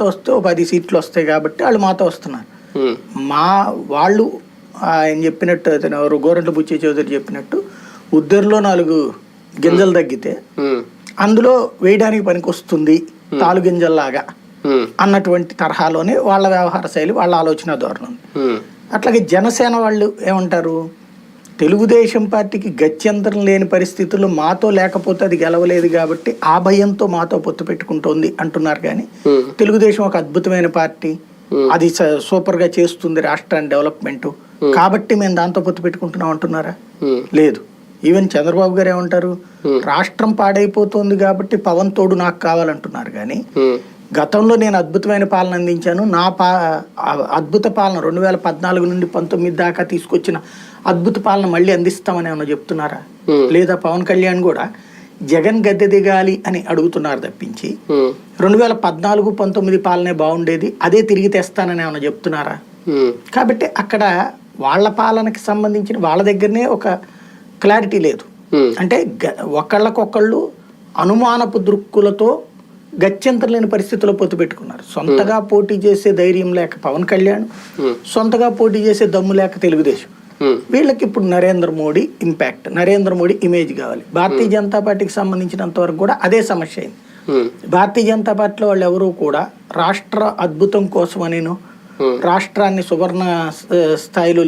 మాతో వస్తే ఓ 10 సీట్లు వస్తాయి కాబట్టి వాళ్ళు మాతో వస్తున్నారు. వాళ్ళు ఆయన చెప్పినట్టు అతను ఎవరు గోరంట్ల బుచ్చి చౌదరి చెప్పినట్టు ఉద్దరిలో 4 గింజలు తగ్గితే అందులో వేయడానికి పనికి వస్తుంది తాలు గింజల్లాగా అన్నటువంటి తరహాలోనే వాళ్ళ వ్యవహార శైలి, వాళ్ళ ఆలోచన ధోరణి ఉంది. అట్లాగే జనసేన వాళ్ళు ఏమంటారు, తెలుగుదేశం పార్టీకి గత్యంతరం లేని పరిస్థితుల్లో మాతో లేకపోతే అది గెలవలేదు కాబట్టి ఆ భయంతో మాతో పొత్తు పెట్టుకుంటోంది అంటున్నారు. కానీ తెలుగుదేశం ఒక అద్భుతమైన పార్టీ, అది సూపర్ గా చేస్తుంది రాష్ట్రాన్ని డెవలప్మెంట్ కాబట్టి మేము దాంతో పొత్తు పెట్టుకుంటున్నాం అంటున్నారా? లేదు. ఈవెన్ చంద్రబాబు గారు ఏమంటారు, రాష్ట్రం పాడైపోతుంది కాబట్టి పవన్ తోడు నాకు కావాలంటున్నారు. కానీ గతంలో నేను అద్భుతమైన పాలన అందించాను, నా అద్భుత పాలన 2014 నుండి 19 దాకా తీసుకొచ్చిన అద్భుత పాలన మళ్ళీ అందిస్తామని ఏమన్నా చెప్తున్నారా? లేదా పవన్ కళ్యాణ్ కూడా జగన్ గద్దె దిగాలి అని అడుగుతున్నారు తప్పించి 2014-19 పాలనే బాగుండేది అదే తిరిగి తెస్తానని ఏమన్నా చెప్తున్నారా? కాబట్టి అక్కడ వాళ్ళ పాలనకి సంబంధించిన వాళ్ళ దగ్గరనే ఒక క్లారిటీ లేదు. అంటే ఒకళ్ళకొకళ్ళు అనుమానపు దృక్కులతో గత్యంతరం లేని పరిస్థితుల్లో పొత్తు పెట్టుకున్నారు. సొంతగా పోటీ చేసే ధైర్యం లేక పవన్ కళ్యాణ్, సొంతగా పోటీ చేసే దమ్ము లేక తెలుగుదేశం. వీళ్ళకి ఇప్పుడు నరేంద్ర మోడీ ఇంపాక్ట్, నరేంద్ర మోడీ ఇమేజ్ కావాలి. భారతీయ జనతా పార్టీకి సంబంధించినంత వరకు కూడా అదే సమస్య అయింది. భారతీయ జనతా పార్టీలో వాళ్ళు ఎవరూ కూడా రాష్ట్ర అద్భుతం కోసం అనేను, రాష్ట్రాన్ని సువర్ణ స్థాయిలో